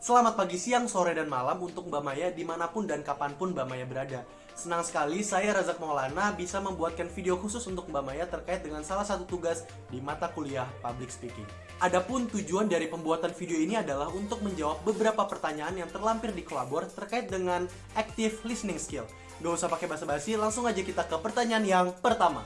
Selamat pagi, siang, sore, dan malam untuk Mbak Maya dimanapun dan kapanpun Mbak Maya berada. Senang sekali saya Razak Maulana bisa membuatkan video khusus untuk Mbak Maya terkait dengan salah satu tugas di mata kuliah Public Speaking. Adapun tujuan dari pembuatan video ini adalah untuk menjawab beberapa pertanyaan yang terlampir di Kolabor terkait dengan active listening skill. Gak usah pakai basa-basi, langsung aja kita ke pertanyaan yang pertama.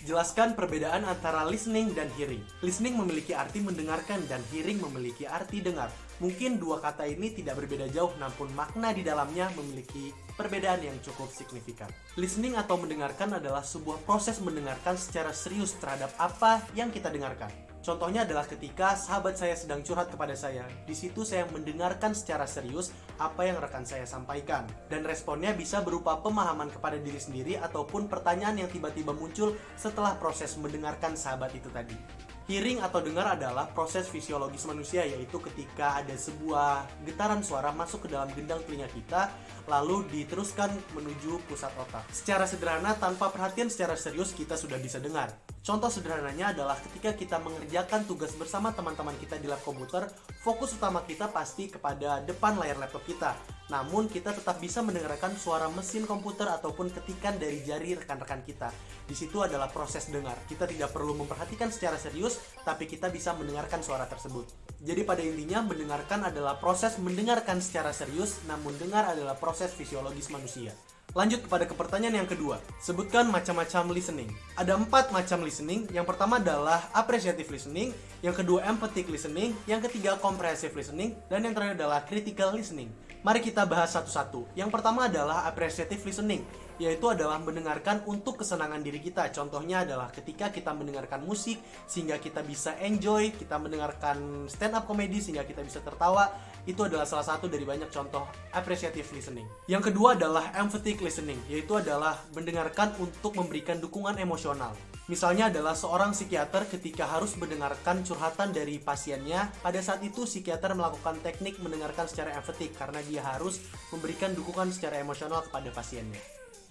Jelaskan perbedaan antara listening dan hearing. Listening memiliki arti mendengarkan dan hearing memiliki arti dengar. Mungkin dua kata ini tidak berbeda jauh, namun makna di dalamnya memiliki perbedaan yang cukup signifikan. Listening atau mendengarkan adalah sebuah proses mendengarkan secara serius terhadap apa yang kita dengarkan. Contohnya adalah ketika sahabat saya sedang curhat kepada saya. Di situ saya mendengarkan secara serius apa yang rekan saya sampaikan. Dan responnya bisa berupa pemahaman kepada diri sendiri ataupun pertanyaan yang tiba-tiba muncul setelah proses mendengarkan sahabat itu tadi. Hearing atau dengar adalah proses fisiologis manusia, yaitu ketika ada sebuah getaran suara masuk ke dalam gendang telinga kita, lalu diteruskan menuju pusat otak. Secara sederhana, tanpa perhatian secara serius, kita sudah bisa dengar. Contoh sederhananya adalah ketika kita mengerjakan tugas bersama teman-teman kita di lab komputer, fokus utama kita pasti kepada depan layar laptop kita. Namun kita tetap bisa mendengarkan suara mesin komputer ataupun ketikan dari jari rekan-rekan kita. Di situ adalah proses dengar. Kita tidak perlu memperhatikan secara serius, tapi kita bisa mendengarkan suara tersebut. Jadi pada intinya mendengarkan adalah proses mendengarkan secara serius, namun dengar adalah proses fisiologis manusia. Lanjut kepada pertanyaan yang kedua. Sebutkan macam-macam listening. Ada 4 macam listening. Yang pertama adalah appreciative listening, yang kedua empathic listening, yang ketiga comprehensive listening, dan yang terakhir adalah critical listening. Mari kita bahas satu-satu. Yang pertama adalah appreciative listening, yaitu adalah mendengarkan untuk kesenangan diri kita. Contohnya adalah ketika kita mendengarkan musik sehingga kita bisa enjoy, kita mendengarkan stand up comedy sehingga kita bisa tertawa. Itu adalah salah satu dari banyak contoh appreciative listening. Yang kedua adalah empathic listening, yaitu adalah mendengarkan untuk memberikan dukungan emosional. Misalnya adalah seorang psikiater ketika harus mendengarkan curhatan dari pasiennya, pada saat itu psikiater melakukan teknik mendengarkan secara empatik karena dia harus memberikan dukungan secara emosional kepada pasiennya.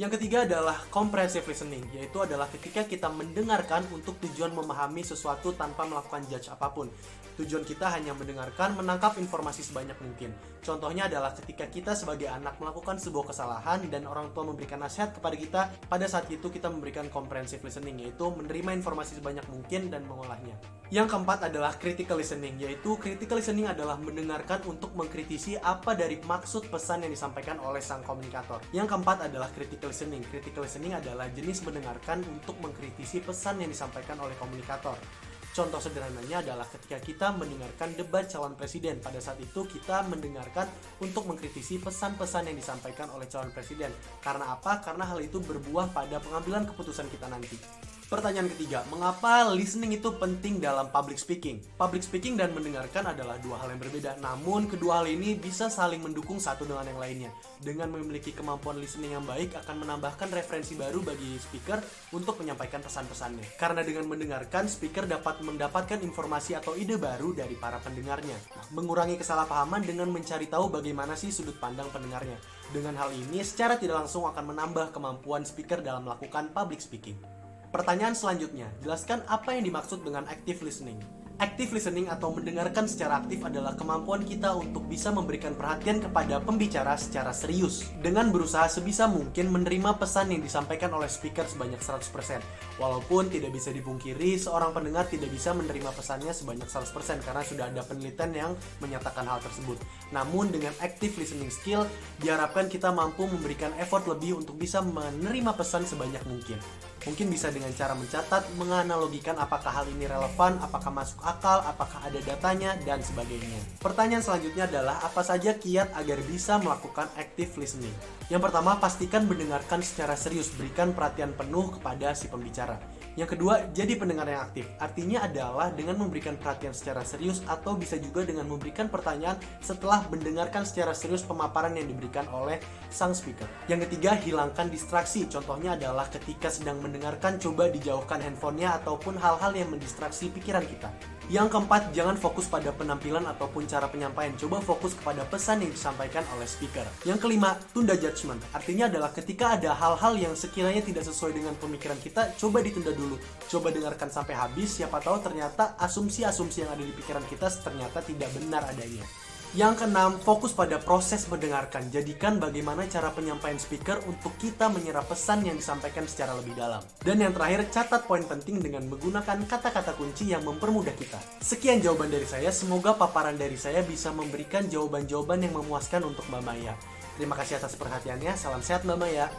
Yang ketiga adalah comprehensive listening, yaitu adalah ketika kita mendengarkan untuk tujuan memahami sesuatu tanpa melakukan judge apapun. Tujuan kita hanya mendengarkan, menangkap informasi sebanyak mungkin. Contohnya adalah ketika kita sebagai anak melakukan sebuah kesalahan dan orang tua memberikan nasihat kepada kita, pada saat itu kita memberikan comprehensive listening, yaitu menerima informasi sebanyak mungkin dan mengolahnya. Yang keempat adalah critical listening, yaitu critical listening adalah mendengarkan untuk mengkritisi apa dari maksud pesan yang disampaikan oleh sang komunikator. Yang keempat adalah critical listening. Critical listening adalah jenis mendengarkan untuk mengkritisi pesan yang disampaikan oleh komunikator. Contoh sederhananya adalah ketika kita mendengarkan debat calon presiden. Pada saat itu kita mendengarkan untuk mengkritisi pesan-pesan yang disampaikan oleh calon presiden. Karena apa? Karena hal itu berbuah pada pengambilan keputusan kita nanti. Pertanyaan ketiga, mengapa listening itu penting dalam public speaking? Public speaking dan mendengarkan adalah dua hal yang berbeda, namun kedua hal ini bisa saling mendukung satu dengan yang lainnya. Dengan memiliki kemampuan listening yang baik akan menambahkan referensi baru bagi speaker untuk menyampaikan pesan-pesannya. Karena dengan mendengarkan, speaker dapat mendapatkan informasi atau ide baru dari para pendengarnya. Mengurangi kesalahpahaman dengan mencari tahu bagaimana sih sudut pandang pendengarnya. Dengan hal ini, secara tidak langsung akan menambah kemampuan speaker dalam melakukan public speaking. Pertanyaan selanjutnya, jelaskan apa yang dimaksud dengan active listening. Active listening atau mendengarkan secara aktif adalah kemampuan kita untuk bisa memberikan perhatian kepada pembicara secara serius dengan berusaha sebisa mungkin menerima pesan yang disampaikan oleh speaker sebanyak 100%. Walaupun tidak bisa dipungkiri, seorang pendengar tidak bisa menerima pesannya sebanyak 100% karena sudah ada penelitian yang menyatakan hal tersebut. Namun dengan active listening skill, diharapkan kita mampu memberikan effort lebih untuk bisa menerima pesan sebanyak mungkin. Mungkin bisa dengan cara mencatat, menganalogikan apakah hal ini relevan, apakah masuk akal, apakah ada datanya, dan sebagainya. Pertanyaan selanjutnya adalah apa saja kiat agar bisa melakukan active listening? Yang pertama, pastikan mendengarkan secara serius, berikan perhatian penuh kepada si pembicara. Yang kedua, jadi pendengar yang aktif. Artinya adalah dengan memberikan perhatian secara serius atau bisa juga dengan memberikan pertanyaan setelah mendengarkan secara serius pemaparan yang diberikan oleh sang speaker. Yang ketiga, hilangkan distraksi. Contohnya adalah ketika sedang mendengarkan, coba dijauhkan handphonenya ataupun hal-hal yang mendistraksi pikiran kita. Yang keempat, jangan fokus pada penampilan ataupun cara penyampaian. Coba fokus kepada pesan yang disampaikan oleh speaker. Yang kelima, tunda judgment. Artinya adalah ketika ada hal-hal yang sekiranya tidak sesuai dengan pemikiran kita, coba ditunda dulu. Coba dengarkan sampai habis, siapa tahu ternyata asumsi-asumsi yang ada di pikiran kita ternyata tidak benar adanya. Yang keenam, fokus pada proses mendengarkan. Jadikan bagaimana cara penyampaian speaker untuk kita menyerap pesan yang disampaikan secara lebih dalam. Dan yang terakhir, catat poin penting dengan menggunakan kata-kata kunci yang mempermudah kita. Sekian jawaban dari saya, semoga paparan dari saya bisa memberikan jawaban-jawaban yang memuaskan untuk Mbak Maya. Terima kasih atas perhatiannya, salam sehat Mbak Maya.